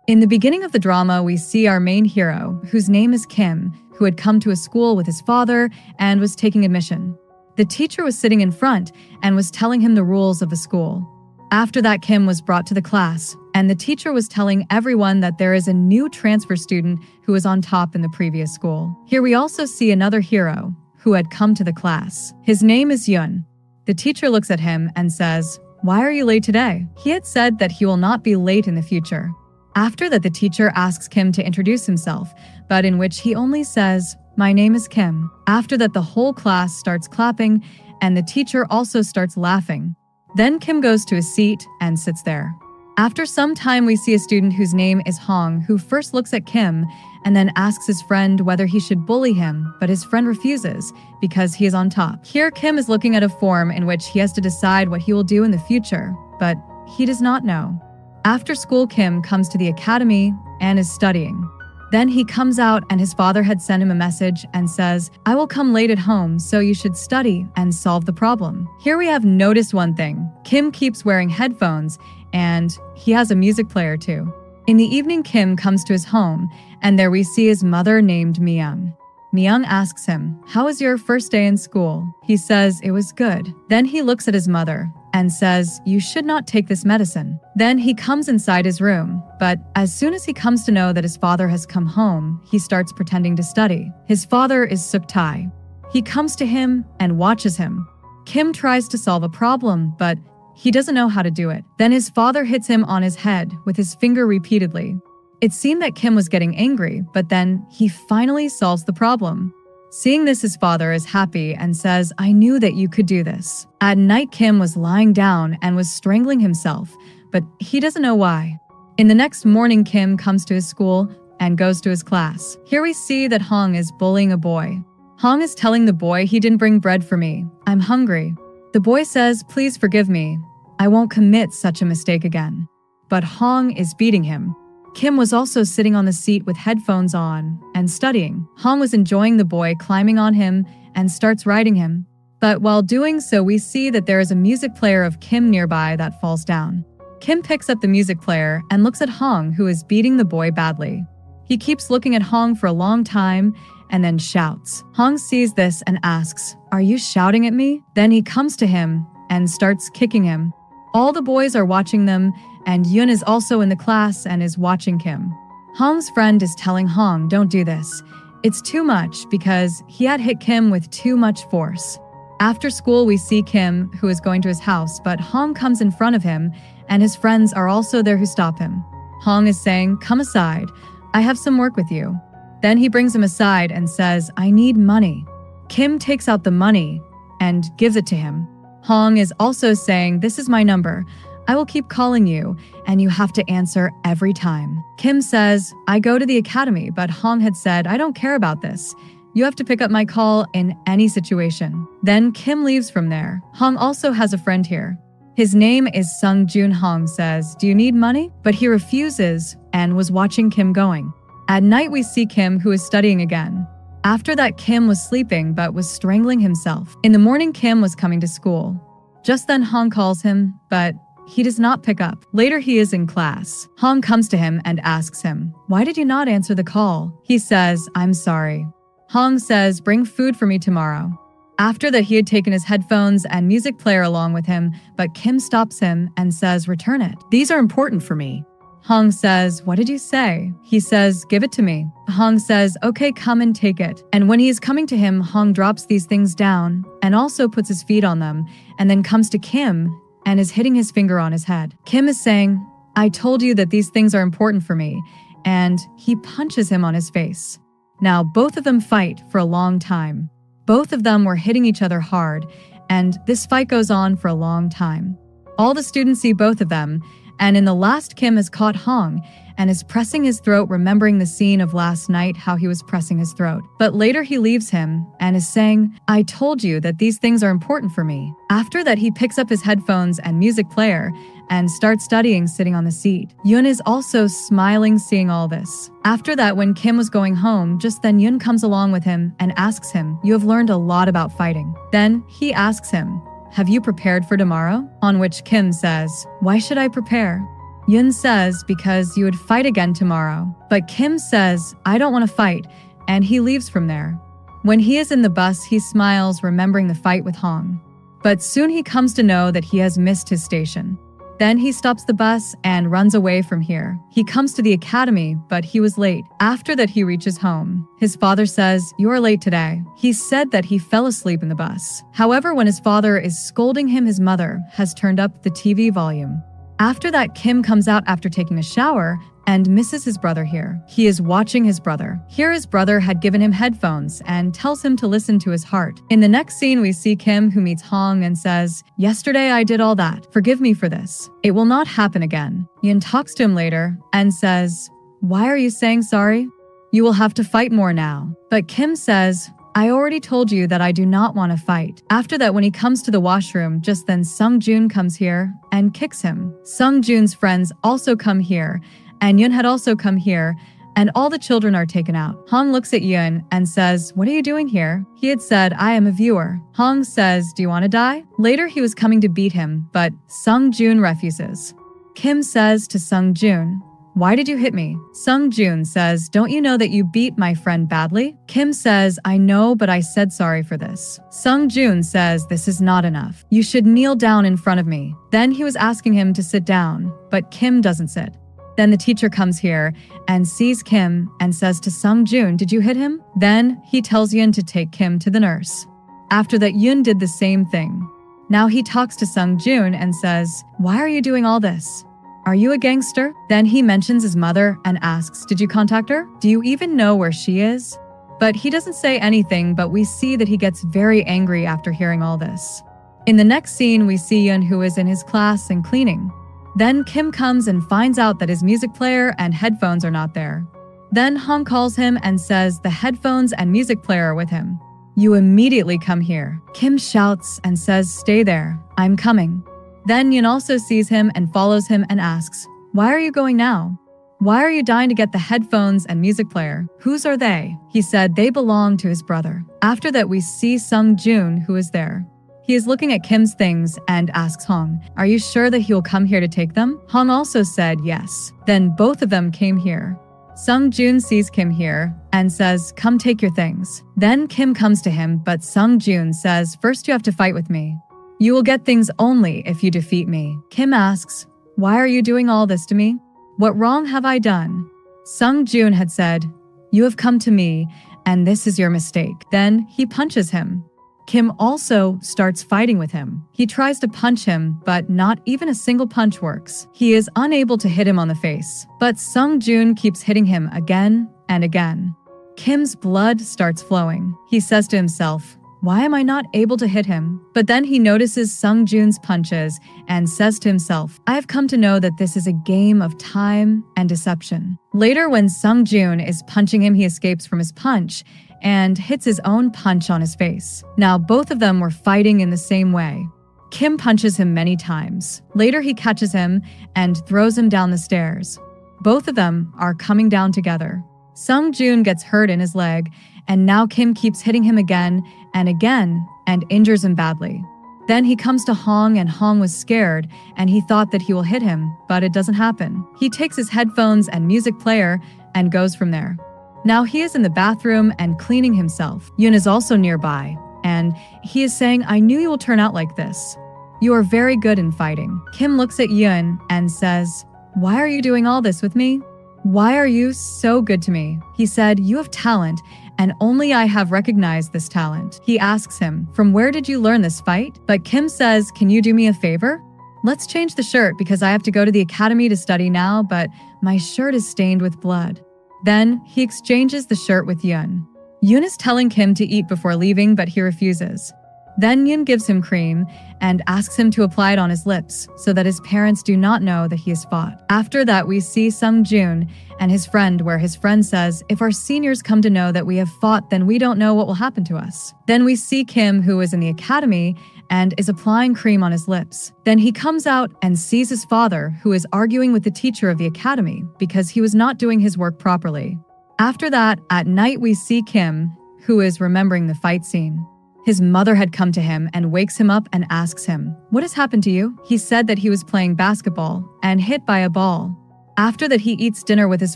In the beginning of the drama, we see our main hero, whose name is Kim, who had come to a school with his father and was taking admission. The teacher was sitting in front and was telling him the rules of the school. After that, Kim was brought to the class, and the teacher was telling everyone that there is a new transfer student who was on top in the previous school. Here we also see another hero who had come to the class. His name is Yun. The teacher looks at him and says, "Why are you late today?" He had said that he will not be late in the future. After that, the teacher asks Kim to introduce himself, but in which he only says, "My name is Kim." After that, the whole class starts clapping, and the teacher also starts laughing. Then Kim goes to his seat and sits there. After some time, we see a student whose name is Hong, who first looks at Kim and then asks his friend whether he should bully him, but his friend refuses because he is on top. Here, Kim is looking at a form in which he has to decide what he will do in the future, but he does not know. After school, Kim comes to the academy and is studying. Then he comes out and his father had sent him a message and says, "I will come late at home, so you should study and solve the problem." Here we have noticed one thing. Kim keeps wearing headphones and he has a music player too. In the evening, Kim comes to his home and there we see his mother named Myung. Myung asks him, "How was your first day in school?" He says it was good. Then he looks at his mother and says, "You should not take this medicine." Then he comes inside his room, but as soon as he comes to know that his father has come home, he starts pretending to study. His father is Suk-tae. He comes to him and watches him. Kim tries to solve a problem, but he doesn't know how to do it. Then his father hits him on his head with his finger repeatedly. It seemed that Kim was getting angry, but then he finally solves the problem. Seeing this, his father is happy and says, "I knew that you could do this." At night, Kim was lying down and was strangling himself, but he doesn't know why. In the next morning, Kim comes to his school and goes to his class. Here we see that Hong is bullying a boy. Hong is telling the boy, "He didn't bring bread for me. I'm hungry." The boy says, "Please forgive me. I won't commit such a mistake again." But Hong is beating him. Kim was also sitting on the seat with headphones on and studying. Hong was enjoying the boy climbing on him and starts riding him. But while doing so, we see that there is a music player of Kim nearby that falls down. Kim picks up the music player and looks at Hong, who is beating the boy badly. He keeps looking at Hong for a long time and then shouts. Hong sees this and asks, "Are you shouting at me?" Then he comes to him and starts kicking him. All the boys are watching them, and Yun is also in the class and is watching Kim. Hong's friend is telling Hong, "Don't do this. It's too much," because he had hit Kim with too much force. After school, we see Kim, who is going to his house, but Hong comes in front of him, and his friends are also there who stop him. Hong is saying, "Come aside. I have some work with you." Then he brings him aside and says, "I need money." Kim takes out the money and gives it to him. Hong is also saying, "This is my number. I will keep calling you, and you have to answer every time." Kim says, "I go to the academy," but Hong had said, "I don't care about this. You have to pick up my call in any situation." Then Kim leaves from there. Hong also has a friend here. His name is Sung Jun. Hong says, "Do you need money?" But he refuses and was watching Kim going. At night, we see Kim, who is studying again. After that, Kim was sleeping but was strangling himself. In the morning, Kim was coming to school. Just then, Hong calls him, but he does not pick up. Later, he is in class. Hong comes to him and asks him, "Why did you not answer the call?" He says, "I'm sorry." Hong says, "Bring food for me tomorrow." After that, he had taken his headphones and music player along with him, but Kim stops him and says, "Return it. These are important for me." Hong says, "What did you say?" He says, "Give it to me." Hong says, "Okay, come and take it." And when he is coming to him, Hong drops these things down and also puts his feet on them, and then comes to Kim and is hitting his finger on his head. Kim is saying, "I told you that these things are important for me," and he punches him on his face. Now, both of them fight for a long time. Both of them were hitting each other hard, and this fight goes on for a long time. All the students see both of them, and in the last, Kim has caught Hong and is pressing his throat, remembering the scene of last night, how he was pressing his throat. But later he leaves him and is saying, "I told you that these things are important for me." After that, he picks up his headphones and music player and starts studying sitting on the seat. Yun is also smiling seeing all this. After that, when Kim was going home, just then Yun comes along with him and asks him, "You have learned a lot about fighting." Then he asks him, "Have you prepared for tomorrow?" On which Kim says, "Why should I prepare?" Yoon says because you would fight again tomorrow. But Kim says, I don't want to fight, and he leaves from there. When he is in the bus, he smiles, remembering the fight with Hong. But soon he comes to know that he has missed his station. Then he stops the bus and runs away from here. He comes to the academy, but he was late. After that, he reaches home. His father says, "You are late today." He said that he fell asleep in the bus. However, when his father is scolding him, his mother has turned up the TV volume. After that, Kim comes out after taking a shower and misses his brother here. He is watching his brother. Here his brother had given him headphones and tells him to listen to his heart. In the next scene, we see Kim, who meets Hong and says, "Yesterday I did all that. Forgive me for this. It will not happen again." Yoon talks to him later and says, "Why are you saying sorry? You will have to fight more now." But Kim says, "I already told you that I do not want to fight." After that, when he comes to the washroom, just then Sung Joon comes here and kicks him. Sung Joon's friends also come here, and Yoon had also come here, and all the children are taken out. Hong looks at Yoon and says, "What are you doing here?" He had said, "I am a viewer." Hong says, "Do you want to die?" Later, he was coming to beat him, but Sung Joon refuses. Kim says to Sung Joon, "Why did you hit me?" Sung Joon says, "Don't you know that you beat my friend badly?" Kim says, "I know, but I said sorry for this." Sung Joon says, "This is not enough. You should kneel down in front of me." Then he was asking him to sit down, but Kim doesn't sit. Then the teacher comes here and sees Kim and says to Sung Joon, "Did you hit him?" Then he tells Yoon to take Kim to the nurse. After that, Yoon did the same thing. Now he talks to Sung Joon and says, "Why are you doing all this? Are you a gangster?" Then he mentions his mother and asks, "Did you contact her? Do you even know where she is?" But he doesn't say anything, but we see that he gets very angry after hearing all this. In the next scene, we see Yoon, who is in his class and cleaning. Then Kim comes and finds out that his music player and headphones are not there. Then Hong calls him and says the headphones and music player are with him. "You immediately come here." Kim shouts and says, "Stay there. I'm coming." Then Yoon also sees him and follows him and asks, "Why are you going now? Why are you dying to get the headphones and music player? Whose are they?" He said they belong to his brother. After that, we see Sung Joon, who is there. He is looking at Kim's things and asks Hong, "Are you sure that he will come here to take them?" Hong also said yes. Then both of them came here. Sung Joon sees Kim here and says, "Come take your things." Then Kim comes to him, but Sung Joon says, "First you have to fight with me. You will get things only if you defeat me." Kim asks, "Why are you doing all this to me? What wrong have I done?" Sung Joon had said, "You have come to me, and this is your mistake." Then he punches him. Kim also starts fighting with him. He tries to punch him, but not even a single punch works. He is unable to hit him on the face, but Sung Joon keeps hitting him again and again. Kim's blood starts flowing. He says to himself, "Why am I not able to hit him?" But then he notices Sung Joon's punches and says to himself, "I have come to know that this is a game of time and deception." Later, when Sung Joon is punching him, he escapes from his punch and hits his own punch on his face. Now, both of them were fighting in the same way. Kim punches him many times. Later, he catches him and throws him down the stairs. Both of them are coming down together. Sung Joon gets hurt in his leg, and now Kim keeps hitting him again and injures him badly. Then he comes to Hong, and Hong was scared, and he thought that he will hit him, but it doesn't happen. He takes his headphones and music player and goes from there. Now he is in the bathroom and cleaning himself. Yoon is also nearby, and he is saying, "I knew you will turn out like this. You are very good in fighting." Kim looks at Yoon and says, "Why are you doing all this with me? Why are you so good to me?" He said, "You have talent, and only I have recognized this talent." He asks him, "From where did you learn this fight?" But Kim says, "Can you do me a favor? Let's change the shirt because I have to go to the academy to study now, but my shirt is stained with blood." Then he exchanges the shirt with Yoon. Yoon is telling Kim to eat before leaving, but he refuses. Then Yoon gives him cream and asks him to apply it on his lips so that his parents do not know that he has fought. After that, we see Sung Joon and his friend, where his friend says, "If our seniors come to know that we have fought, then we don't know what will happen to us." Then we see Kim, who is in the academy and is applying cream on his lips. Then he comes out and sees his father, who is arguing with the teacher of the academy because he was not doing his work properly. After that, at night, we see Kim, who is remembering the fight scene. His mother had come to him and wakes him up and asks him, "What has happened to you?" He said that he was playing basketball and hit by a ball. After that, he eats dinner with his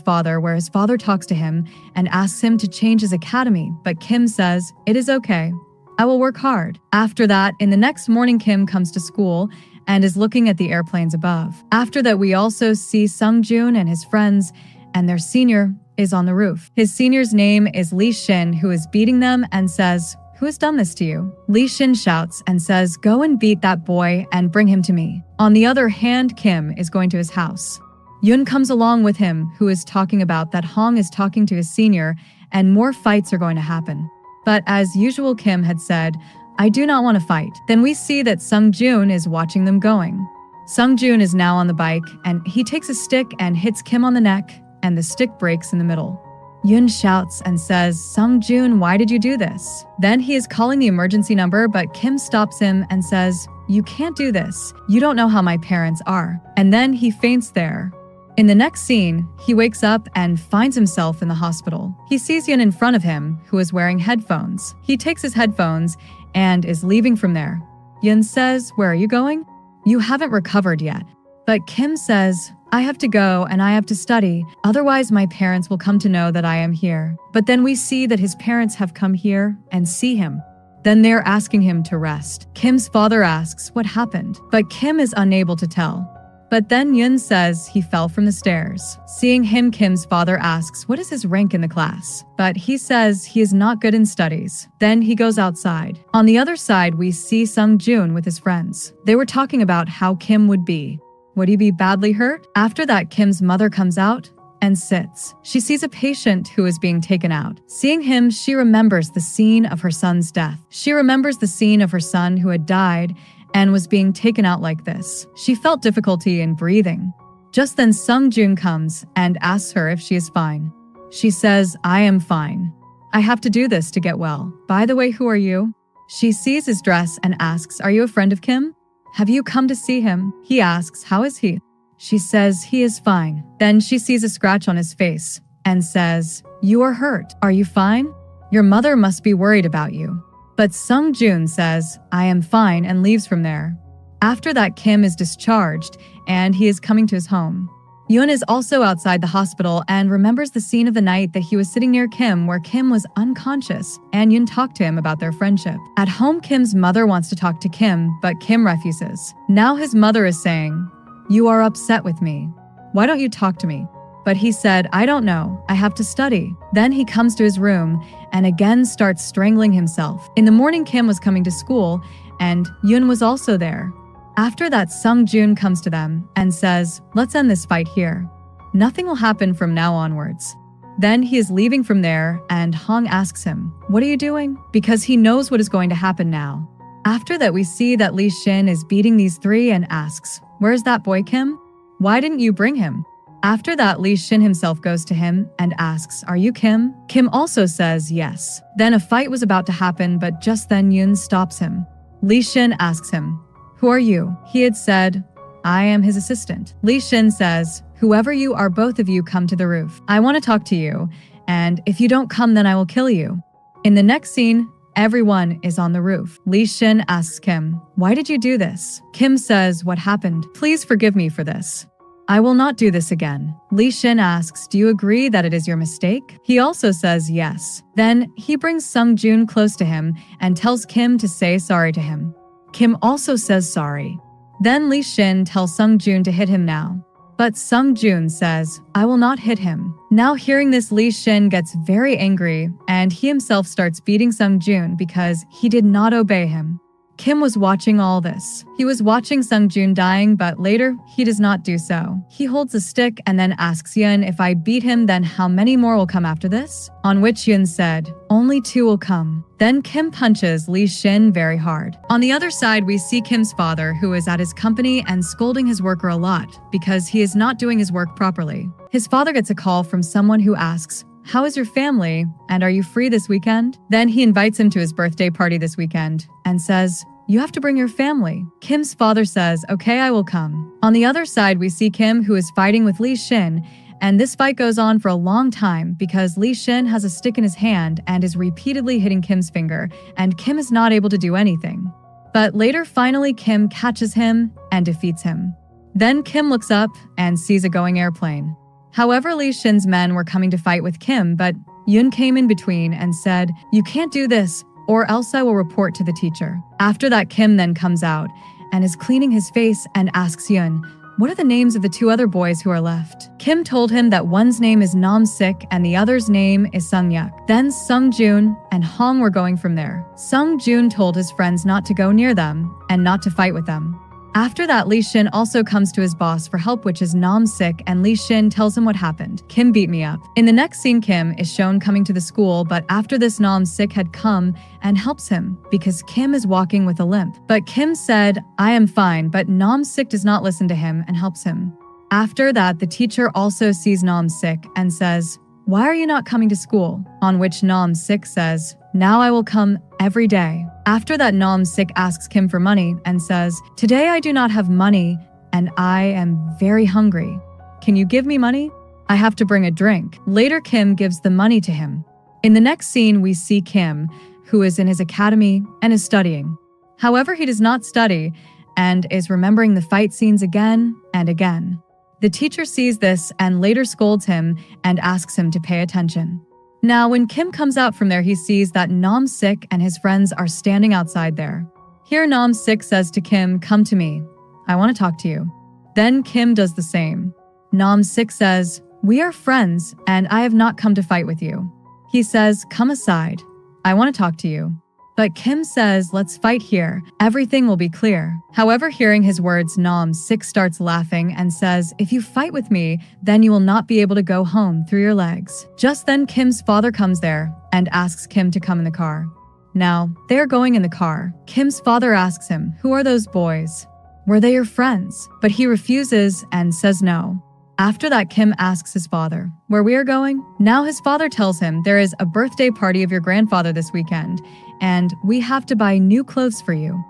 father, where his father talks to him and asks him to change his academy, but Kim says, "It is okay. I will work hard." After that, in the next morning, Kim comes to school and is looking at the airplanes above. After that, we also see Sung-joon and his friends, and their senior is on the roof. His senior's name is Lee Shin, who is beating them and says, "Who has done this to you?" Lee Shin shouts and says, "Go and beat that boy and bring him to me." On the other hand, Kim is going to his house. Yoon comes along with him, who is talking about that Hong is talking to his senior and more fights are going to happen. But as usual, Kim had said, "I do not want to fight." Then we see that Sung-joon is watching them going. Sung-joon is now on the bike and he takes a stick and hits Kim on the neck, and the stick breaks in the middle. Yoon shouts and says, "Sung-joon, why did you do this?" Then he is calling the emergency number, but Kim stops him and says, "You can't do this. You don't know how my parents are." And then he faints there. In the next scene, he wakes up and finds himself in the hospital. He sees Yoon in front of him, who is wearing headphones. He takes his headphones and is leaving from there. Yoon says, "Where are you going?" "You haven't recovered yet." But Kim says, "I have to go and I have to study. Otherwise, my parents will come to know that I am here." But then we see that his parents have come here and see him. Then they're asking him to rest. Kim's father asks what happened, but Kim is unable to tell. But then Yoon says he fell from the stairs. Seeing him, Kim's father asks what is his rank in the class, but he says he is not good in studies. Then he goes outside. On the other side, we see Sung-joon with his friends. They were talking about how Kim would be. Would he be badly hurt? After that, Kim's mother comes out and sits. She sees a patient who is being taken out. Seeing him, she remembers the scene of her son's death. She remembers the scene of her son who had died and was being taken out like this. She felt difficulty in breathing. Just then Sung-joon comes and asks her if she is fine. She says, "I am fine. I have to do this to get well. By the way, who are you?" She sees his dress and asks, "Are you a friend of Kim? Have you come to see him?" He asks, "How is he?" She says, "He is fine." Then she sees a scratch on his face and says, "You are hurt. Are you fine? Your mother must be worried about you." But Sung-joon says, "I am fine," and leaves from there. After that, Kim is discharged and he is coming to his home. Yoon is also outside the hospital and remembers the scene of the night that he was sitting near Kim, where Kim was unconscious and Yoon talked to him about their friendship. At home, Kim's mother wants to talk to Kim, but Kim refuses. Now his mother is saying, "You are upset with me. Why don't you talk to me?" But he said, "I don't know. I have to study." Then he comes to his room and again starts strangling himself. In the morning, Kim was coming to school and Yoon was also there. After that, Sung-joon comes to them and says, "Let's end this fight here. Nothing will happen from now onwards." Then he is leaving from there and Hong asks him, "What are you doing?" Because he knows what is going to happen now. After that, we see that Lee Shin is beating these three and asks, "Where is that boy, Kim? Why didn't you bring him?" After that, Lee Shin himself goes to him and asks, "Are you Kim?" Kim also says yes. Then a fight was about to happen, but just then Yoon stops him. Lee Shin asks him, "Who are you?" He had said, "I am his assistant." Lee Shin says, "Whoever you are, both of you come to the roof. I want to talk to you, and if you don't come, then I will kill you." In the next scene, everyone is on the roof. Lee Shin asks Kim, "Why did you do this?" Kim says, "What happened? Please forgive me for this. I will not do this again." Lee Shin asks, "Do you agree that it is your mistake?" He also says yes. Then he brings Sung-joon close to him and tells Kim to say sorry to him. Kim also says sorry. Then Lee Shin tells Sung-joon to hit him now. But Sung-joon says, "I will not hit him." Now hearing this, Lee Shin gets very angry and he himself starts beating Sung-joon because he did not obey him. Kim was watching all this. He was watching Sung-joon dying, but later, he does not do so. He holds a stick and then asks Yoon, "If I beat him, then how many more will come after this?" On which Yoon said, "Only 2 will come." Then Kim punches Lee Shin very hard. On the other side, we see Kim's father, who is at his company and scolding his worker a lot because he is not doing his work properly. His father gets a call from someone who asks, "How is your family? And are you free this weekend?" Then he invites him to his birthday party this weekend and says, "You have to bring your family." Kim's father says, "Okay, I will come." On the other side, we see Kim, who is fighting with Lee Shin, And this fight goes on for a long time because Lee Shin has a stick in his hand and is repeatedly hitting Kim's finger, and Kim is not able to do anything. But later, finally, Kim catches him and defeats him. Then Kim looks up and sees a going airplane. However, Lee Shin's men were coming to fight with Kim, but Yun came in between and said, "You can't do this, or else I will report to the teacher." After that, Kim then comes out and is cleaning his face and asks Yun, "What are the names of the two other boys who are left?" Kim told him that one's name is Nam Sik and the other's name is Sung Yuk. Then Sung Jun and Hong were going from there. Sung Jun told his friends not to go near them and not to fight with them. After that, Lee Shin also comes to his boss for help, which is Nam Sik, and Lee Shin tells him what happened. Kim beat me up. In the next scene, Kim is shown coming to the school, but after this, Nam Sik had come and helps him because Kim is walking with a limp. But Kim said, "I am fine," but Nam Sik does not listen to him and helps him. After that, the teacher also sees Nam Sik and says, "Why are you not coming to school?" On which Nam Sik says, "Now I will come every day." After that, Nam Sik asks Kim for money and says, "Today I do not have money and I am very hungry. Can you give me money? I have to bring a drink." Later, Kim gives the money to him. In the next scene, we see Kim, who is in his academy and is studying. However, he does not study and is remembering the fight scenes again and again. The teacher sees this and later scolds him and asks him to pay attention. Now, when Kim comes out from there, he sees that Nam Sik and his friends are standing outside there. Here, Nam Sik says to Kim, "Come to me. I want to talk to you." Then Kim does the same. Nam Sik says, "We are friends, and I have not come to fight with you." He says, "Come aside. I want to talk to you." But Kim says, "Let's fight here. Everything will be clear." However, hearing his words, Nam Sik starts laughing and says, "If you fight with me, then you will not be able to go home through your legs." Just then, Kim's father comes there and asks Kim to come in the car. Now, they're going in the car. Kim's father asks him, "Who are those boys? Were they your friends?" But he refuses and says no. After that, Kim asks his father, "Where we are going?" Now his father tells him, "There is a birthday party of your grandfather this weekend, and we have to buy new clothes for you."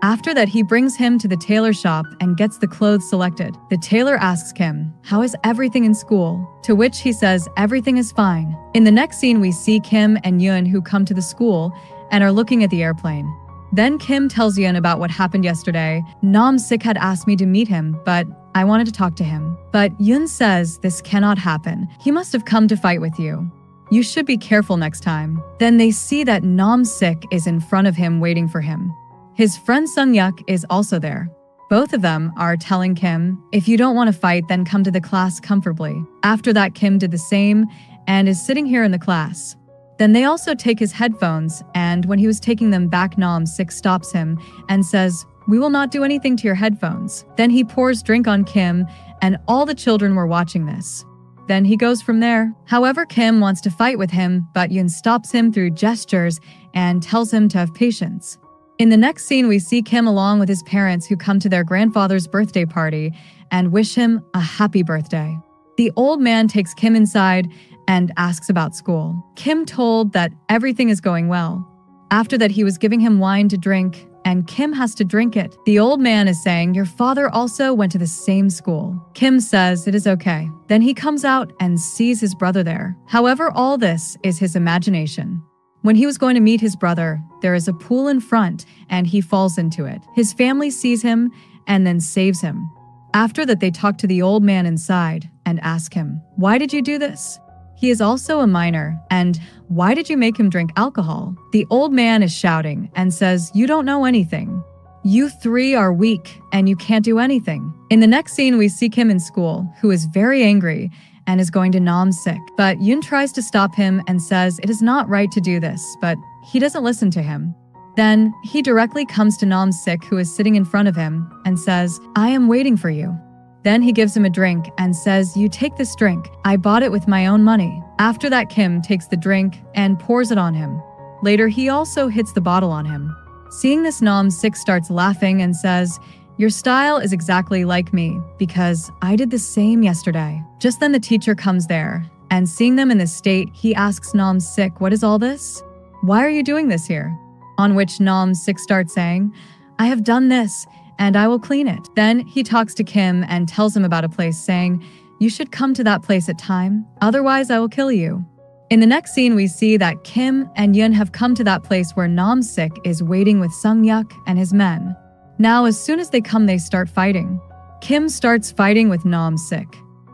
After that, he brings him to the tailor shop and gets the clothes selected. The tailor asks Kim, "How is everything in school?" To which he says, "Everything is fine." In the next scene, we see Kim and Yun, who come to the school and are looking at the airplane. Then Kim tells Yun about what happened yesterday. "Nam Sik had asked me to meet him, but I wanted to talk to him." But Yun says this cannot happen. He must have come to fight with you. You should be careful next time. Then they see that Nam Sik is in front of him waiting for him. His friend Sung Yuk is also there. Both of them are telling Kim, "If you don't want to fight, then come to the class comfortably." After that, Kim did the same and is sitting here in the class. Then they also take his headphones, and when he was taking them back, Nam Sik stops him and says, "We will not do anything to your headphones." Then he pours drink on Kim, and all the children were watching this. Then he goes from there. However, Kim wants to fight with him, but Yun stops him through gestures and tells him to have patience. In the next scene, we see Kim along with his parents who come to their grandfather's birthday party and wish him a happy birthday. The old man takes Kim inside and asks about school. Kim told that everything is going well. After that, he was giving him wine to drink, and Kim has to drink it. The old man is saying, "Your father also went to the same school." Kim says it is okay. Then he comes out and sees his brother there. However, all this is his imagination. When he was going to meet his brother, there is a pool in front, and he falls into it. His family sees him and then saves him. After that, they talk to the old man inside and ask him, "Why did you do this? He is also a minor, and why did you make him drink alcohol?" The old man is shouting and says, "You don't know anything. You three are weak, and you can't do anything." In the next scene, we see Kim in school, who is very angry and is going to Nam Sik. But Yun tries to stop him and says it is not right to do this, but he doesn't listen to him. Then he directly comes to Nam Sik, who is sitting in front of him, and says, "I am waiting for you." Then he gives him a drink and says, "You take this drink. I bought it with my own money." After that, Kim takes the drink and pours it on him. Later, he also hits the bottle on him. Seeing this, Nam Sik starts laughing and says, "Your style is exactly like me because I did the same yesterday." Just then the teacher comes there, and seeing them in this state, he asks Nam Sik, "What is all this? Why are you doing this here?" On which Nam Sik starts saying, "I have done this, and I will clean it." Then he talks to Kim and tells him about a place, saying, You should come to that place at time, otherwise I will kill you. In the next scene, we see that Kim and Yoon have come to that place where Nam Sik is waiting with Sung Yuk and his men. Now, as soon as they come, they start fighting. Kim starts fighting with Nam Sik.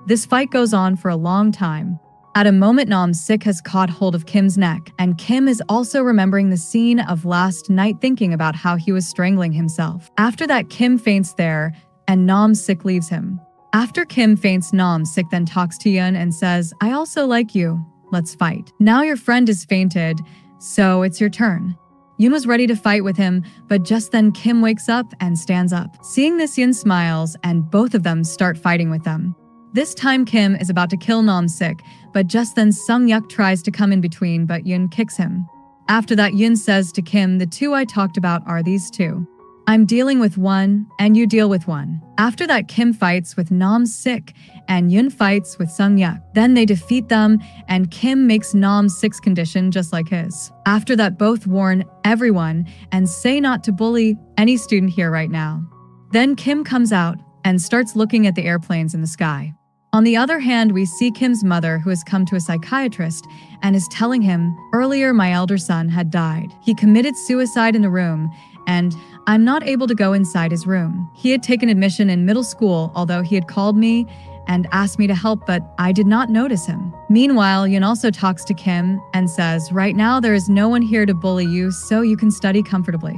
This fight goes on for a long time. At a moment, Nam Sik has caught hold of Kim's neck, and Kim is also remembering the scene of last night, thinking about how he was strangling himself. After that, Kim faints there, and Nam Sik leaves him. After Kim faints, Nam Sik then talks to Yoon and says, I also like you. Let's fight. Now your friend is fainted, so it's your turn. Yoon was ready to fight with him, but just then Kim wakes up and stands up. Seeing this, Yoon smiles, and both of them start fighting with them. This time, Kim is about to kill Nam Sik, but just then Sung Yuk tries to come in between, but Yoon kicks him. After that, Yoon says to Kim, the two I talked about are these two. I'm dealing with one, and you deal with one. After that, Kim fights with Nam Sik, and Yoon fights with Sung Yuk. Then they defeat them, and Kim makes Nam Sik's condition just like his. After that, both warn everyone and say not to bully any student here right now. Then Kim comes out and starts looking at the airplanes in the sky. On the other hand, we see Kim's mother, who has come to a psychiatrist and is telling him, earlier my elder son had died. He committed suicide in the room, and I'm not able to go inside his room. He had taken admission in middle school, although he had called me and asked me to help, but I did not notice him. Meanwhile, Yoon also talks to Kim and says, right now there is no one here to bully you, so you can study comfortably.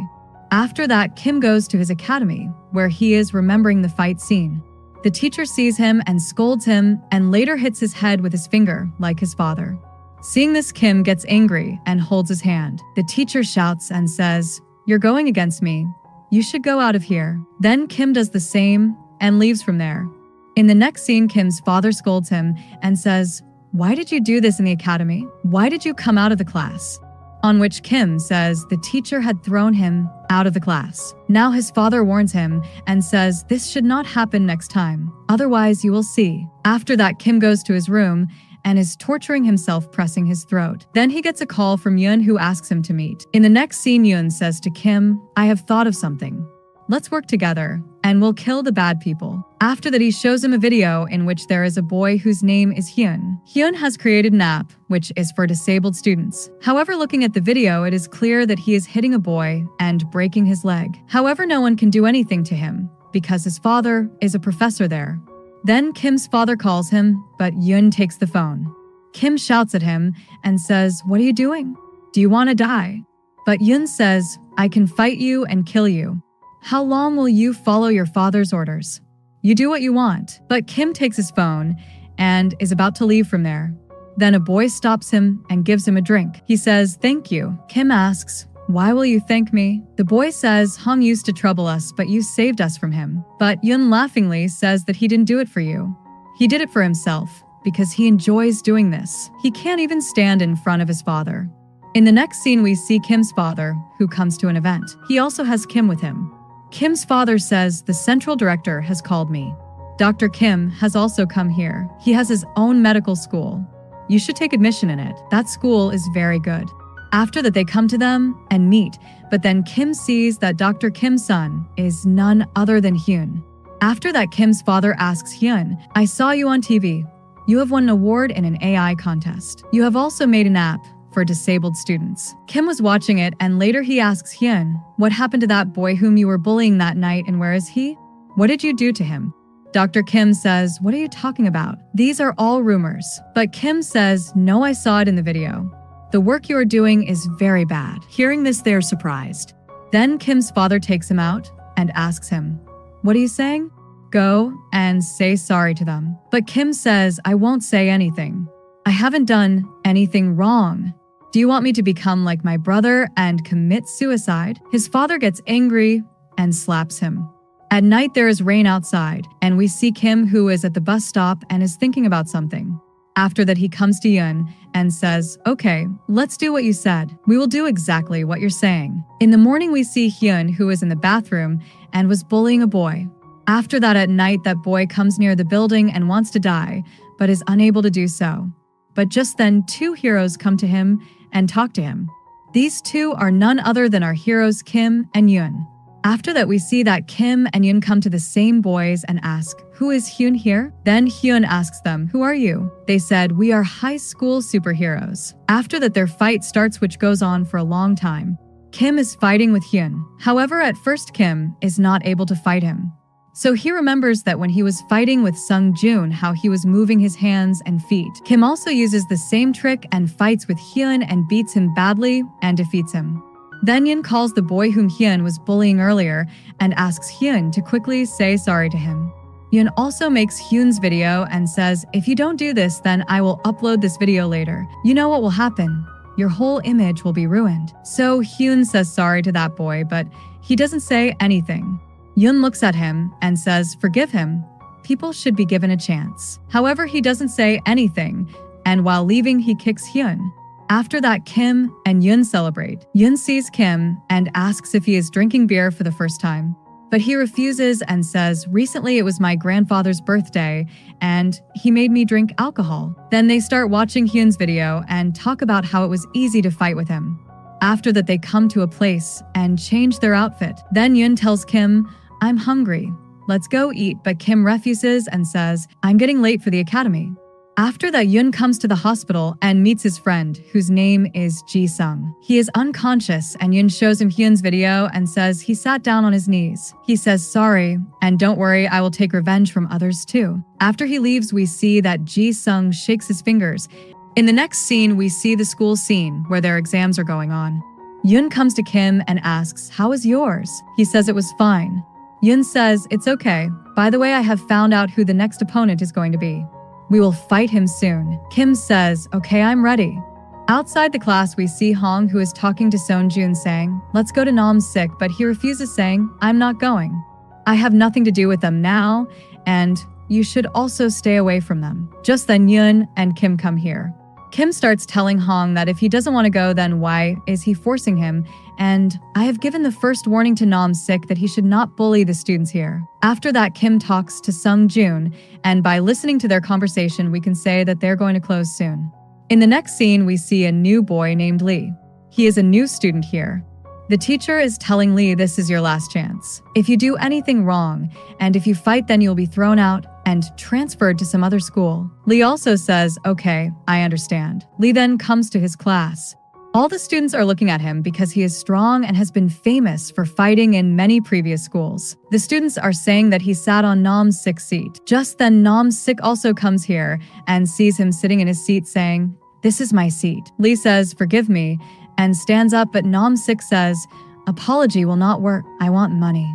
After that, Kim goes to his academy, where he is remembering the fight scene. The teacher sees him and scolds him and later hits his head with his finger, like his father. Seeing this, Kim gets angry and holds his hand. The teacher shouts and says, you're going against me. You should go out of here. Then Kim does the same and leaves from there. In the next scene, Kim's father scolds him and says, why did you do this in the academy? Why did you come out of the class? On which Kim says the teacher had thrown him out of the class. Now his father warns him and says this should not happen next time, otherwise you will see. After that, Kim goes to his room and is torturing himself, pressing his throat. Then he gets a call from Yoon, who asks him to meet. In the next scene, Yoon says to Kim, I have thought of something. Let's work together and we'll kill the bad people. After that, he shows him a video in which there is a boy whose name is Hyun. Hyun has created an app which is for disabled students. However, looking at the video, it is clear that he is hitting a boy and breaking his leg. However, no one can do anything to him because his father is a professor there. Then Kim's father calls him, but Yoon takes the phone. Kim shouts at him and says, what are you doing? Do you want to die? But Yoon says, I can fight you and kill you. How long will you follow your father's orders? You do what you want. But Kim takes his phone and is about to leave from there. Then a boy stops him and gives him a drink. He says, thank you. Kim asks, why will you thank me? The boy says, Hong used to trouble us, but you saved us from him. But Yoon laughingly says that he didn't do it for you. He did it for himself because he enjoys doing this. He can't even stand in front of his father. In the next scene, we see Kim's father, who comes to an event. He also has Kim with him. Kim's father says, the central director has called me. Dr. Kim has also come here. He has his own medical school. You should take admission in it. That school is very good. After that, they come to them and meet, but then Kim sees that Dr. Kim's son is none other than Hyun. After that, Kim's father asks Hyun, I saw you on TV. You have won an award in an AI contest. You have also made an app for disabled students. Kim was watching it, and later he asks Hyun, what happened to that boy whom you were bullying that night, and where is he? What did you do to him? Dr. Kim says, what are you talking about? These are all rumors. But Kim says, no, I saw it in the video. The work you are doing is very bad. Hearing this, they are surprised. Then Kim's father takes him out and asks him, what are you saying? Go and say sorry to them. But Kim says, I won't say anything. I haven't done anything wrong. Do you want me to become like my brother and commit suicide? His father gets angry and slaps him. At night, there is rain outside, and we see Kim, who is at the bus stop and is thinking about something. After that, he comes to Yoon and says, okay, let's do what you said. We will do exactly what you're saying. In the morning, we see Hyun, who is in the bathroom and was bullying a boy. After that, at night, that boy comes near the building and wants to die, but is unable to do so. But just then, two heroes come to him and talk to him. These two are none other than our heroes Kim and Yoon. After that, we see that Kim and Yoon come to the same boys and ask, who is Hyun here? Then Hyun asks them, who are you? They said, we are high school superheroes. After that, their fight starts, which goes on for a long time. Kim is fighting with Hyun. However, at first Kim is not able to fight him. So he remembers that when he was fighting with Sung Joon, how he was moving his hands and feet. Kim also uses the same trick and fights with Hyun and beats him badly and defeats him. Then Yoon calls the boy whom Hyun was bullying earlier and asks Hyun to quickly say sorry to him. Yoon also makes Hyun's video and says, if you don't do this, then I will upload this video later. You know what will happen? Your whole image will be ruined. So Hyun says sorry to that boy, but he doesn't say anything. Yoon looks at him and says, forgive him. People should be given a chance. However, he doesn't say anything, and while leaving, he kicks Hyun. After that, Kim and Yoon celebrate. Yoon sees Kim and asks if he is drinking beer for the first time. But he refuses and says, recently it was my grandfather's birthday, and he made me drink alcohol. Then they start watching Hyun's video and talk about how it was easy to fight with him. After that, they come to a place and change their outfit. Then Yoon tells Kim, I'm hungry. Let's go eat, but Kim refuses and says, I'm getting late for the academy. After that, Yoon comes to the hospital and meets his friend, whose name is Ji-sung. He is unconscious, and Yoon shows him Hyun's video and says he sat down on his knees. He says sorry, and don't worry, I will take revenge from others too. After he leaves, we see that Ji-sung shakes his fingers. In the next scene, we see the school scene where their exams are going on. Yoon comes to Kim and asks, how is yours? He says it was fine. Yoon says, it's okay. By the way, I have found out who the next opponent is going to be. We will fight him soon. Kim says, okay, I'm ready. Outside the class, we see Hong, who is talking to Seonjun, saying, let's go to Nam's sick, but he refuses, saying, I'm not going. I have nothing to do with them now, and you should also stay away from them. Just then, Yoon and Kim come here. Kim starts telling Hong that if he doesn't want to go, then why is he forcing him? And I have given the first warning to Nam Sik that he should not bully the students here. After that, Kim talks to Sung Joon, and by listening to their conversation, we can say that they're going to close soon. In the next scene, we see a new boy named Lee. He is a new student here. The teacher is telling Lee, this is your last chance. If you do anything wrong, and if you fight, then you'll be thrown out and transferred to some other school. Lee also says, okay, I understand. Lee then comes to his class. All the students are looking at him because he is strong and has been famous for fighting in many previous schools. The students are saying that he sat on Nam Sik's seat. Just then, Nam Sik also comes here and sees him sitting in his seat saying, this is my seat. Lee says, forgive me, and stands up, but Nam Sik says, apology will not work. I want money.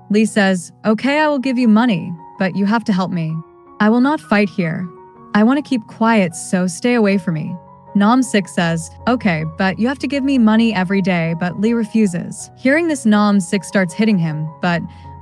Lee says, okay, I will give you money, but you have to help me. I will not fight here. I want to keep quiet, so stay away from me. Nam Sik says, okay, but you have to give me money every day, but Lee refuses. Hearing this, Nam Sik starts hitting him, but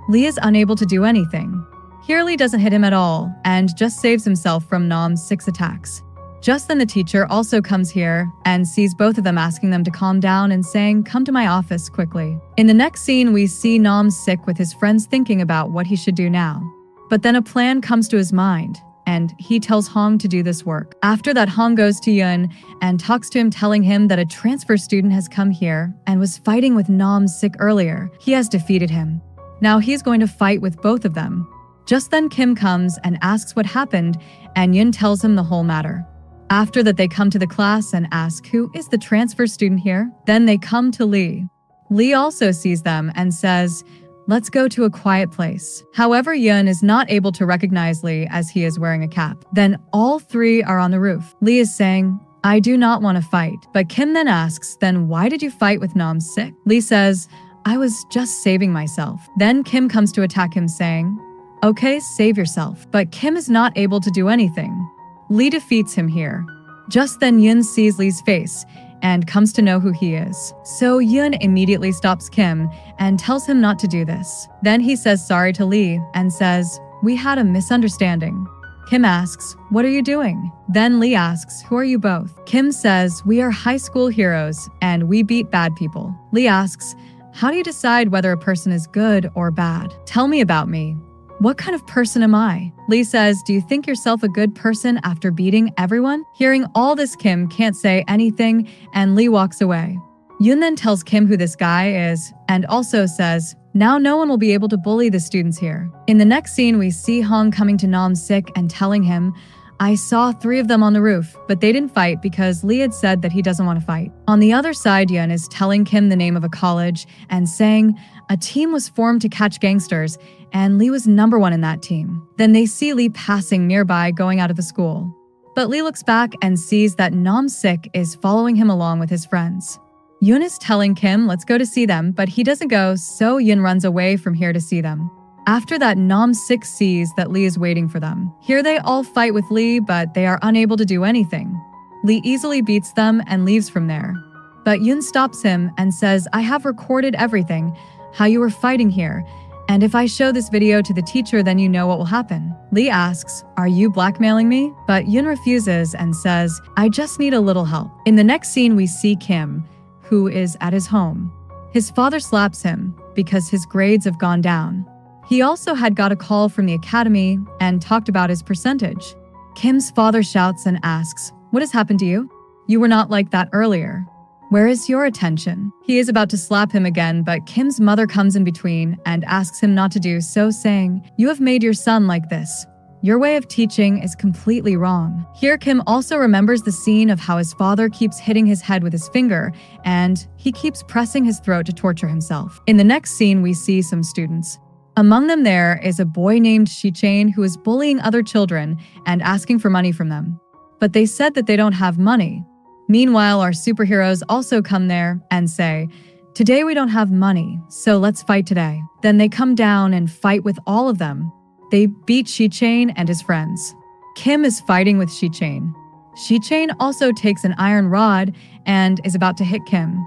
Lee is unable to do anything. Here, Lee doesn't hit him at all and just saves himself from Nam Sik's attacks. Just then, the teacher also comes here and sees both of them, asking them to calm down and saying, come to my office quickly. In the next scene, we see Nam Sik with his friends thinking about what he should do now. But then a plan comes to his mind, and he tells Hong to do this work. After that, Hong goes to Yoon and talks to him, telling him that a transfer student has come here and was fighting with Nam Sik earlier. He has defeated him. Now he's going to fight with both of them. Just then, Kim comes and asks what happened, and Yoon tells him the whole matter. After that, they come to the class and ask who is the transfer student here. Then they come to Lee. Lee also sees them and says, let's go to a quiet place. However, Yoon is not able to recognize Lee as he is wearing a cap. Then all three are on the roof. Lee is saying, I do not want to fight. But Kim then asks, then why did you fight with Nam Sik? Lee says, I was just saving myself. Then Kim comes to attack him, saying, okay, save yourself. But Kim is not able to do anything. Lee defeats him here. Just then, Yoon sees Lee's face and comes to know who he is. So Yoon immediately stops Kim and tells him not to do this. Then he says sorry to Lee and says, we had a misunderstanding. Kim asks, what are you doing? Then Lee asks, who are you both? Kim says, we are high school heroes and we beat bad people. Lee asks, how do you decide whether a person is good or bad? Tell me about me. What kind of person am I? Lee says, do you think yourself a good person after beating everyone? Hearing all this, Kim can't say anything, and Lee walks away. Yoon then tells Kim who this guy is and also says, now no one will be able to bully the students here. In the next scene, we see Hong coming to Nam's sick and telling him, I saw 3 of them on the roof, but they didn't fight because Lee had said that he doesn't want to fight. On the other side, Yoon is telling Kim the name of a college and saying a team was formed to catch gangsters and Lee was number 1 in that team. Then they see Lee passing nearby going out of the school. But Lee looks back and sees that Nam's sick is following him along with his friends. Yoon is telling Kim, let's go to see them, but he doesn't go, so Yoon runs away from here to see them. After that, Nam Sik sees that Lee is waiting for them. Here they all fight with Lee, but they are unable to do anything. Lee easily beats them and leaves from there. But Yoon stops him and says, I have recorded everything, how you were fighting here, and if I show this video to the teacher, then you know what will happen. Lee asks, are you blackmailing me? But Yoon refuses and says, I just need a little help. In the next scene, we see Kim, who is at his home. His father slaps him because his grades have gone down. He also had got a call from the academy and talked about his percentage. Kim's father shouts and asks, what has happened to you? You were not like that earlier. Where is your attention? He is about to slap him again, but Kim's mother comes in between and asks him not to do so, saying, you have made your son like this. Your way of teaching is completely wrong. Here, Kim also remembers the scene of how his father keeps hitting his head with his finger, and he keeps pressing his throat to torture himself. In the next scene, we see some students. Among them there is a boy named Shichain who is bullying other children and asking for money from them. But they said that they don't have money. Meanwhile, our superheroes also come there and say, today we don't have money, so let's fight today. Then they come down and fight with all of them. They beat Shichain and his friends. Kim is fighting with Shichain. Shichain also takes an iron rod and is about to hit Kim.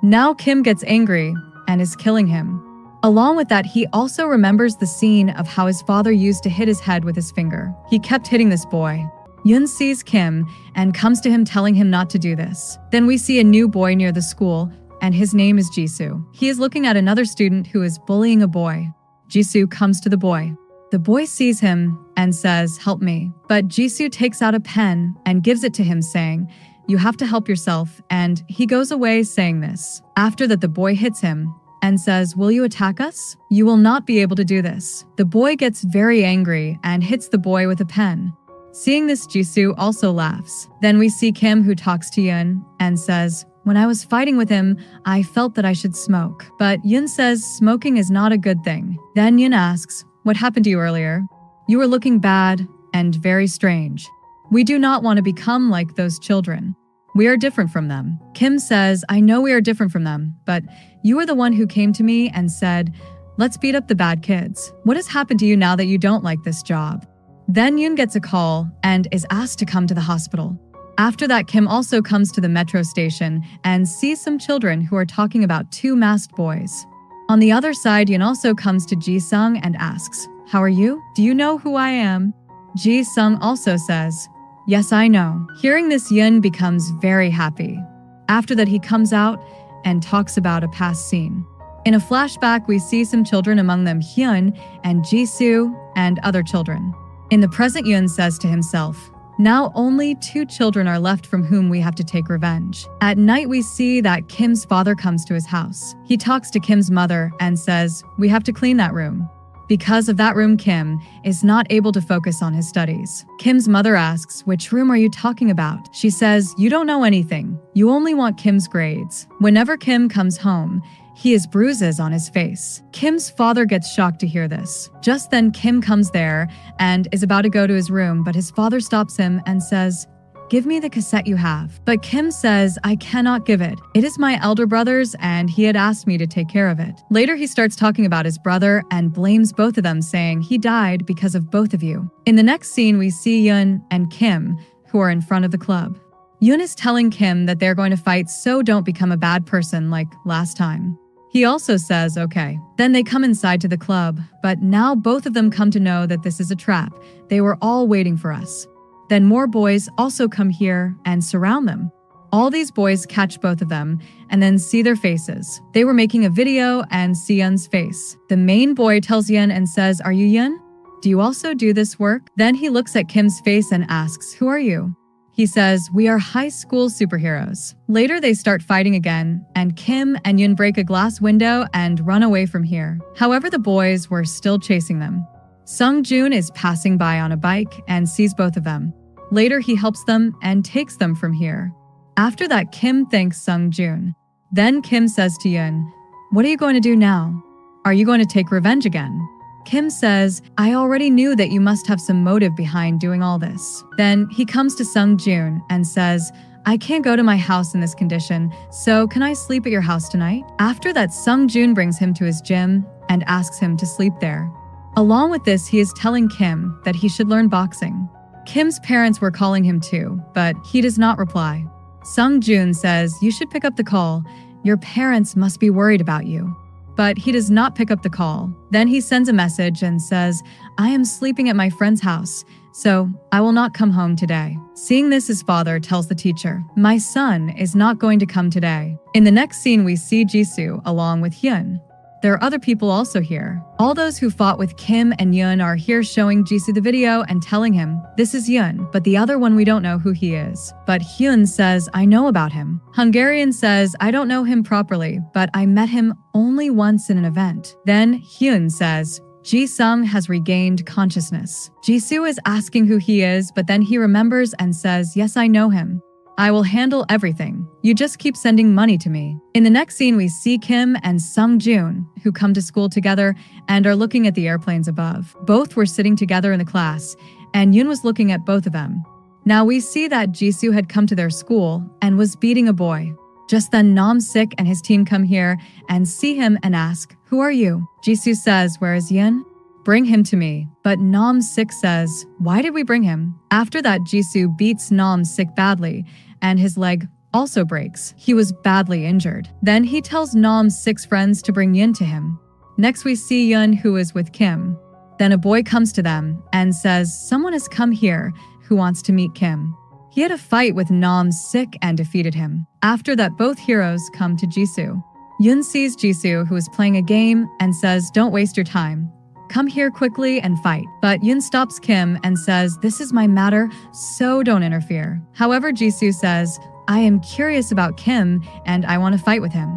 Now Kim gets angry and is killing him. Along with that, he also remembers the scene of how his father used to hit his head with his finger. He kept hitting this boy. Yoon sees Kim and comes to him telling him not to do this. Then we see a new boy near the school, and his name is Jisoo. He is looking at another student who is bullying a boy. Jisoo comes to the boy. The boy sees him and says, help me. But Jisoo takes out a pen and gives it to him, saying, you have to help yourself, and he goes away saying this. After that, the boy hits him and says, will you attack us? You will not be able to do this. The boy gets very angry and hits the boy with a pen. Seeing this, Jisoo also laughs. Then we see Kim, who talks to Yoon and says, when I was fighting with him, I felt that I should smoke. But Yoon says smoking is not a good thing. Then Yoon asks, what happened to you earlier? You were looking bad and very strange. We do not want to become like those children. We are different from them. Kim says, I know we are different from them, but you are the one who came to me and said, let's beat up the bad kids. What has happened to you now that you don't like this job? Then Yoon gets a call and is asked to come to the hospital. After that, Kim also comes to the metro station and sees some children who are talking about 2 masked boys. On the other side, Yoon also comes to Ji-sung and asks, how are you? Do you know who I am? Ji-sung also says, yes, I know. Hearing this, Yoon becomes very happy. After that, he comes out and talks about a past scene. In a flashback, we see some children, among them Hyun and Jisoo and other children. In the present, Yoon says to himself, now only 2 children are left from whom we have to take revenge. At night, we see that Kim's father comes to his house. He talks to Kim's mother and says, we have to clean that room. Because of that room, Kim is not able to focus on his studies. Kim's mother asks, which room are you talking about? She says, you don't know anything. You only want Kim's grades. Whenever Kim comes home, he has bruises on his face. Kim's father gets shocked to hear this. Just then, Kim comes there and is about to go to his room, but his father stops him and says, give me the cassette you have. But Kim says, I cannot give it. It is my elder brother's and he had asked me to take care of it. Later, he starts talking about his brother and blames both of them, saying he died because of both of you. In the next scene, we see Yoon and Kim, who are in front of the club. Yoon is telling Kim that they're going to fight, so don't become a bad person like last time. He also says, okay. Then they come inside to the club, but now both of them come to know that this is a trap. They were all waiting for us. Then more boys also come here and surround them. All these boys catch both of them and then see their faces. They were making a video and see Yoon's face. The main boy tells Yoon and says, are you Yoon? Do you also do this work? Then he looks at Kim's face and asks, who are you? He says, "We are high school superheroes." Later, they start fighting again, and Kim and Yoon break a glass window and run away from here. However, the boys were still chasing them. Sung Joon is passing by on a bike and sees both of them. Later, he helps them and takes them from here. After that, Kim thanks Sung Joon. Then Kim says to Yoon, "What are you going to do now? Are you going to take revenge again?" Kim says, "I already knew that you must have some motive behind doing all this." Then he comes to Sung Joon and says, "I can't go to my house in this condition, so can I sleep at your house tonight?" After that, Sung Joon brings him to his gym and asks him to sleep there. Along with this, he is telling Kim that he should learn boxing. Kim's parents were calling him too, but he does not reply. Sung Joon says, "You should pick up the call. Your parents must be worried about you." But he does not pick up the call. Then he sends a message and says, "I am sleeping at my friend's house, so I will not come home today." Seeing this, his father tells the teacher, "My son is not going to come today." In the next scene, we see Jisoo along with Hyun. There are other people also here. All those who fought with Kim and Yoon are here showing Jisoo the video and telling him, "This is Yoon, but the other one we don't know who he is." But Hyun says, "I know about him." Hungarian says, "I don't know him properly, but I met him only once in an event." Then Hyun says, "Ji-sung has regained consciousness." Jisoo is asking who he is, but then he remembers and says, "Yes, I know him. I will handle everything. You just keep sending money to me." In the next scene, we see Kim and Sung Joon, who come to school together and are looking at the airplanes above. Both were sitting together in the class, and Yoon was looking at both of them. Now we see that Jisoo had come to their school and was beating a boy. Just then, Nam Sik and his team come here and see him and ask, "Who are you?" Jisoo says, "Where is Yoon? Bring him to me." But Nam Sik says, "Why did we bring him?" After that, Jisoo beats Nam Sik badly, and his leg also breaks. He was badly injured. Then he tells Nam's 6 friends to bring Yoon to him. Next, we see Yoon, who is with Kim. Then a boy comes to them and says, "Someone has come here who wants to meet Kim." He had a fight with Nam Sik and defeated him. After that, both heroes come to Jisoo. Yoon sees Jisoo, who is playing a game, and says, "Don't waste your time. Come here quickly and fight." But Yoon stops Kim and says, "This is my matter, so don't interfere." However, Jisoo says, "I am curious about Kim and I want to fight with him."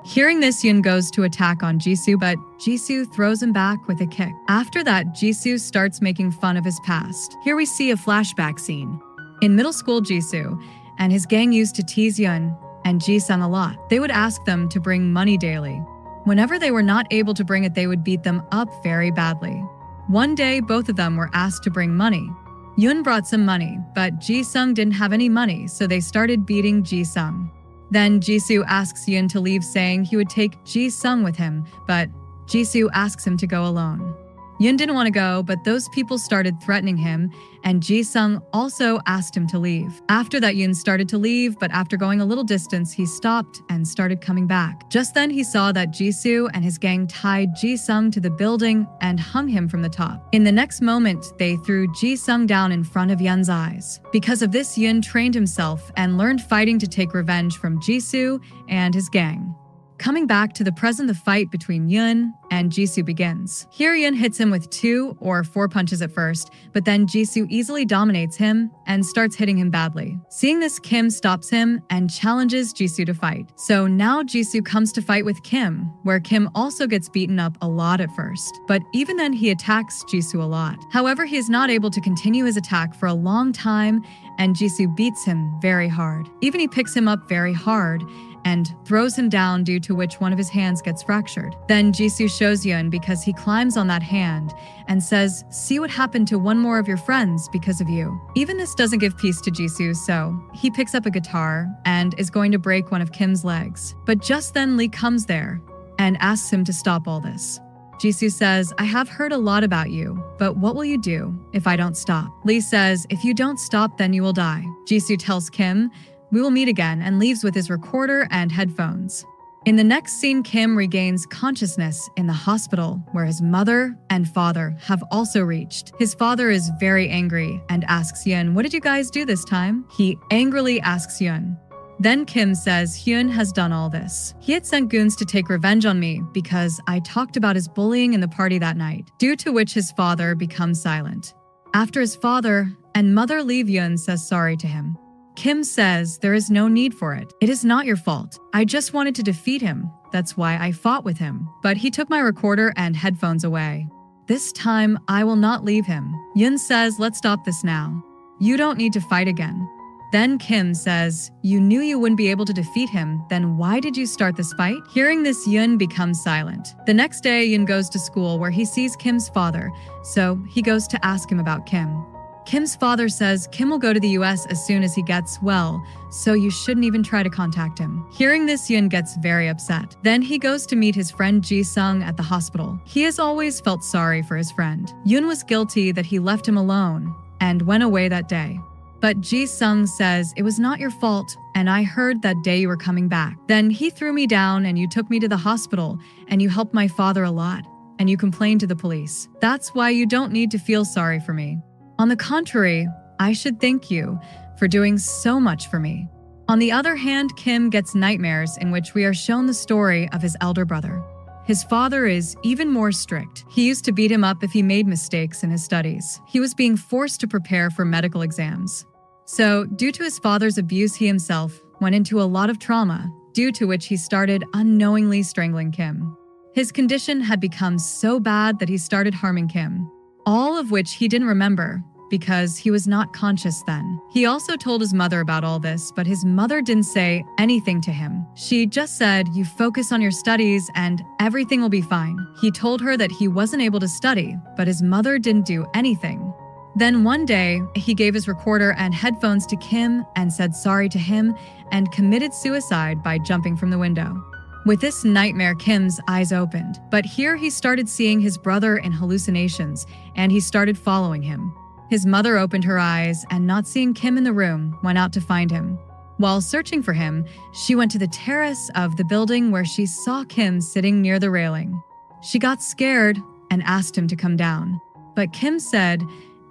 Hearing this, Yoon goes to attack on Jisoo, but Jisoo throws him back with a kick. After that, Jisoo starts making fun of his past. Here we see a flashback scene. In middle school, Jisoo and his gang used to tease Yoon and Ji-sung a lot. They would ask them to bring money daily. Whenever they were not able to bring it, they would beat them up very badly. One day, both of them were asked to bring money. Yoon brought some money, but Ji-sung didn't have any money, so they started beating Ji-sung. Then Jisoo asks Yoon to leave, saying he would take Ji-sung with him, but Jisoo asks him to go alone. Yoon didn't want to go, but those people started threatening him, and Ji-sung also asked him to leave. After that, Yoon started to leave, but after going a little distance, he stopped and started coming back. Just then, he saw that Jisoo and his gang tied Ji-sung to the building and hung him from the top. In the next moment, they threw Ji-sung down in front of Yoon's eyes. Because of this, Yoon trained himself and learned fighting to take revenge from Jisoo and his gang. Coming back to the present, the fight between Yoon and Jisoo begins. Here, Yoon hits him with 2 or 4 punches at first, but then Jisoo easily dominates him and starts hitting him badly. Seeing this, Kim stops him and challenges Jisoo to fight. So now Jisoo comes to fight with Kim, where Kim also gets beaten up a lot at first. But even then, he attacks Jisoo a lot. However, he is not able to continue his attack for a long time, and Jisoo beats him very hard. Even he picks him up very hard and throws him down, due to which one of his hands gets fractured. Then Jisoo shows Yoon because he climbs on that hand and says, "See what happened to one more of your friends because of you." Even this doesn't give peace to Jisoo, so he picks up a guitar and is going to break one of Kim's legs. But just then Lee comes there and asks him to stop all this. Jisoo says, "I have heard a lot about you, but what will you do if I don't stop?" Lee says, "If you don't stop, then you will die." Jisoo tells Kim, "We will meet again," and leaves with his recorder and headphones. In the next scene, Kim regains consciousness in the hospital, where his mother and father have also reached. His father is very angry and asks Yoon, "What did you guys do this time?" He angrily asks Yoon. Then Kim says Hyun has done all this. He had sent goons to take revenge on me because I talked about his bullying in the party that night, due to which his father becomes silent. After his father and mother leave, Yoon says sorry to him. Kim says there is no need for it. It is not your fault. I just wanted to defeat him. That's why I fought with him. But he took my recorder and headphones away. This time, I will not leave him. Yun says, let's stop this now. You don't need to fight again. Then Kim says, you knew you wouldn't be able to defeat him, then why did you start this fight? Hearing this, Yun becomes silent. The next day, Yun goes to school where he sees Kim's father, so he goes to ask him about Kim. Kim's father says Kim will go to the US as soon as he gets well, so you shouldn't even try to contact him. Hearing this, Yun gets very upset. Then he goes to meet his friend Ji-sung at the hospital. He has always felt sorry for his friend. Yun was guilty that he left him alone and went away that day. But Ji-sung says, it was not your fault, and I heard that day you were coming back. Then he threw me down and you took me to the hospital, and you helped my father a lot, and you complained to the police. That's why you don't need to feel sorry for me. On the contrary, I should thank you for doing so much for me. On the other hand, Kim gets nightmares in which we are shown the story of his elder brother. His father is even more strict. He used to beat him up if he made mistakes in his studies. He was being forced to prepare for medical exams. So, due to his father's abuse, he himself went into a lot of trauma, due to which he started unknowingly strangling Kim. His condition had become so bad that he started harming Kim, all of which he didn't remember because he was not conscious then. He also told his mother about all this, but his mother didn't say anything to him. She just said, you focus on your studies and everything will be fine. He told her that he wasn't able to study, but his mother didn't do anything. Then one day, he gave his recorder and headphones to Kim and said sorry to him and committed suicide by jumping from the window. With this nightmare, Kim's eyes opened, but here he started seeing his brother in hallucinations, and he started following him. His mother opened her eyes and, not seeing Kim in the room, went out to find him. While searching for him, she went to the terrace of the building where she saw Kim sitting near the railing. She got scared and asked him to come down, but Kim said,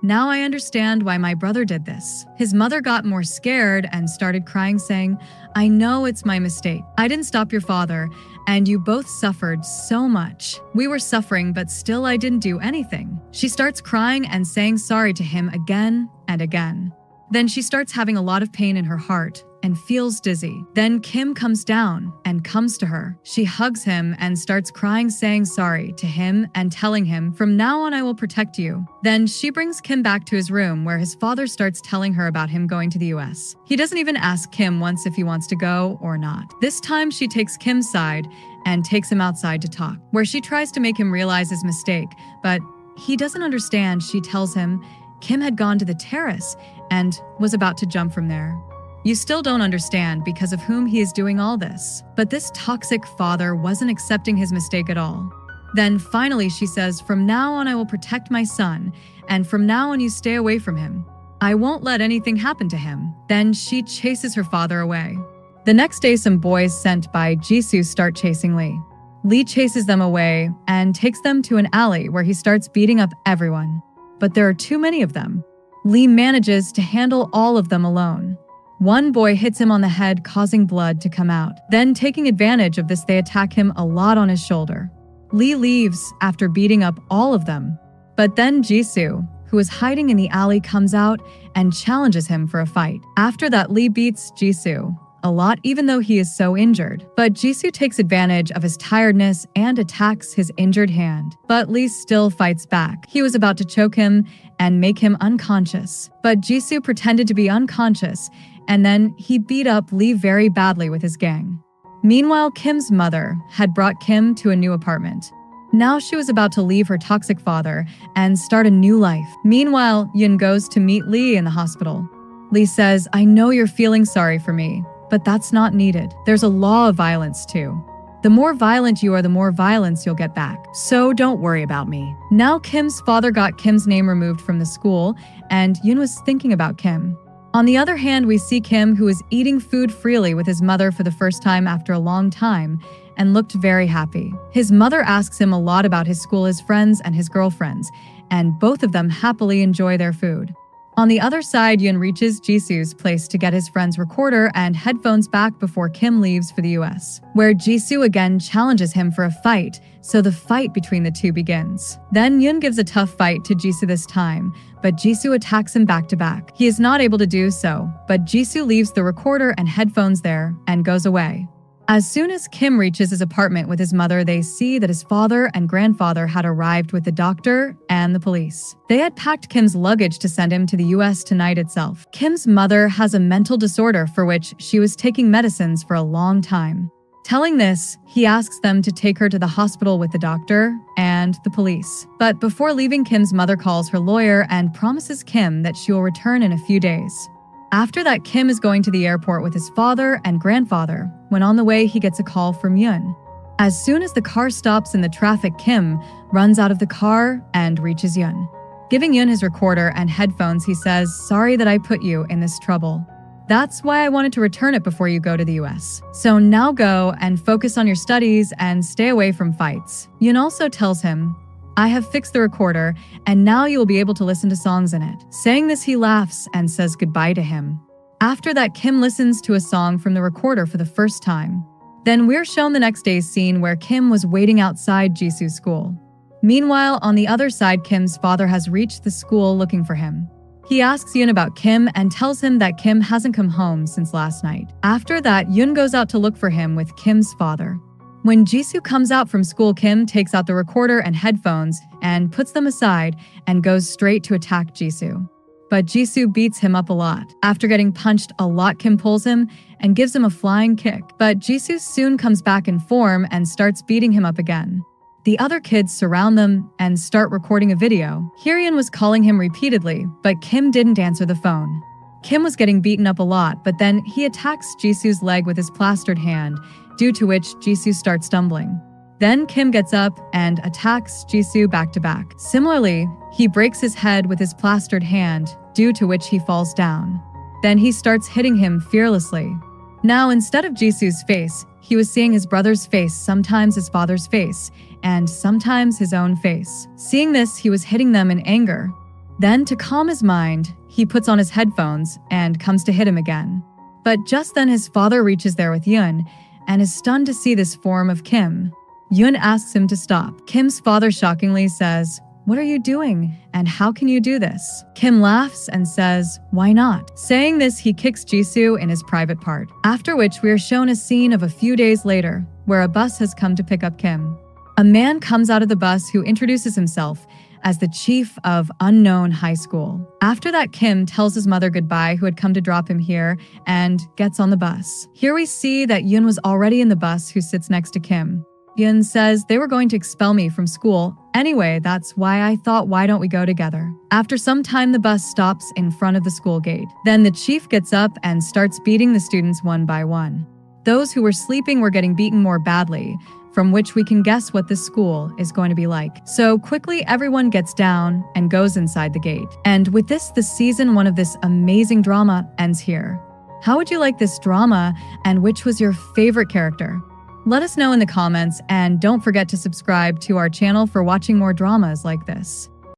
now I understand why my brother did this. His mother got more scared and started crying, saying, I know it's my mistake. I didn't stop your father, and you both suffered so much. We were suffering, but still I didn't do anything. She starts crying and saying sorry to him again and again. Then she starts having a lot of pain in her heart and feels dizzy. Then Kim comes down and comes to her. She hugs him and starts crying, saying sorry to him and telling him, from now on I will protect you. Then she brings Kim back to his room where his father starts telling her about him going to the US. He doesn't even ask Kim once if he wants to go or not. This time she takes Kim's side and takes him outside to talk, where she tries to make him realize his mistake, but he doesn't understand. She tells him Kim had gone to the terrace and was about to jump from there. You still don't understand because of whom he is doing all this. But this toxic father wasn't accepting his mistake at all. Then finally she says, from now on I will protect my son, and from now on you stay away from him. I won't let anything happen to him. Then she chases her father away. The next day, some boys sent by Jisoo start chasing Lee. Lee chases them away and takes them to an alley where he starts beating up everyone. But there are too many of them. Lee manages to handle all of them alone. One boy hits him on the head, causing blood to come out. Then, taking advantage of this, they attack him a lot on his shoulder. Lee leaves after beating up all of them. But then Jisoo, who is hiding in the alley, comes out and challenges him for a fight. After that, Lee beats Jisoo a lot, even though he is so injured. But Jisoo takes advantage of his tiredness and attacks his injured hand. But Lee still fights back. He was about to choke him and make him unconscious. But Jisoo pretended to be unconscious, and then he beat up Lee very badly with his gang. Meanwhile, Kim's mother had brought Kim to a new apartment. Now she was about to leave her toxic father and start a new life. Meanwhile, Yun goes to meet Lee in the hospital. Lee says, I know you're feeling sorry for me, but that's not needed. There's a law of violence too. The more violent you are, the more violence you'll get back. So don't worry about me. Now Kim's father got Kim's name removed from the school, and Yun was thinking about Kim. On the other hand, we see Kim, who is eating food freely with his mother for the first time after a long time, and looked very happy. His mother asks him a lot about his school, his friends, and his girlfriends, and both of them happily enjoy their food. On the other side, Yoon reaches Jisoo's place to get his friend's recorder and headphones back before Kim leaves for the US, where Jisoo again challenges him for a fight, so the fight between the two begins. Then Yoon gives a tough fight to Jisoo this time, but Jisoo attacks him back to back. He is not able to do so, but Jisoo leaves the recorder and headphones there and goes away. As soon as Kim reaches his apartment with his mother, they see that his father and grandfather had arrived with the doctor and the police. They had packed Kim's luggage to send him to the US tonight itself. Kim's mother has a mental disorder for which she was taking medicines for a long time. Telling this, he asks them to take her to the hospital with the doctor and the police. But before leaving, Kim's mother calls her lawyer and promises Kim that she will return in a few days. After that, Kim is going to the airport with his father and grandfather when on the way he gets a call from Yoon. As soon as the car stops in the traffic, Kim runs out of the car and reaches Yoon. Giving Yoon his recorder and headphones, he says, "Sorry that I put you in this trouble. That's why I wanted to return it before you go to the US. So now go and focus on your studies and stay away from fights." Yoon also tells him, "I have fixed the recorder, and now you will be able to listen to songs in it." Saying this, he laughs and says goodbye to him. After that, Kim listens to a song from the recorder for the first time. Then we're shown the next day's scene where Kim was waiting outside Jisoo's school. Meanwhile, on the other side, Kim's father has reached the school looking for him. He asks Yoon about Kim and tells him that Kim hasn't come home since last night. After that, Yoon goes out to look for him with Kim's father. When Jisoo comes out from school, Kim takes out the recorder and headphones and puts them aside and goes straight to attack Jisoo. But Jisoo beats him up a lot. After getting punched a lot, Kim pulls him and gives him a flying kick. But Jisoo soon comes back in form and starts beating him up again. The other kids surround them and start recording a video. Hyun was calling him repeatedly, but Kim didn't answer the phone. Kim was getting beaten up a lot, but then he attacks Jisoo's leg with his plastered hand, due to which Jisoo starts stumbling. Then Kim gets up and attacks Jisoo back to back. Similarly, he breaks his head with his plastered hand, due to which he falls down. Then he starts hitting him fearlessly. Now, instead of Jisoo's face, he was seeing his brother's face, sometimes his father's face, and sometimes his own face. Seeing this, he was hitting them in anger. Then, to calm his mind, he puts on his headphones and comes to hit him again. But just then his father reaches there with Yoon and is stunned to see this form of Kim. Yoon asks him to stop. Kim's father shockingly says, "What are you doing? And how can you do this?" Kim laughs and says, "Why not?" Saying this, he kicks Jisoo in his private part. After which we are shown a scene of a few days later, where a bus has come to pick up Kim. A man comes out of the bus who introduces himself as the chief of unknown high school. After that, Kim tells his mother goodbye, who had come to drop him here, and gets on the bus. Here we see that Yoon was already in the bus, who sits next to Kim. Yoon says, "They were going to expel me from school. Anyway, that's why I thought, why don't we go together?" After some time, the bus stops in front of the school gate. Then the chief gets up and starts beating the students one by one. Those who were sleeping were getting beaten more badly, from which we can guess what this school is going to be like. So quickly, everyone gets down and goes inside the gate. And with this, the season 1 of this amazing drama ends here. How would you like this drama, and which was your favorite character? Let us know in the comments, and don't forget to subscribe to our channel for watching more dramas like this.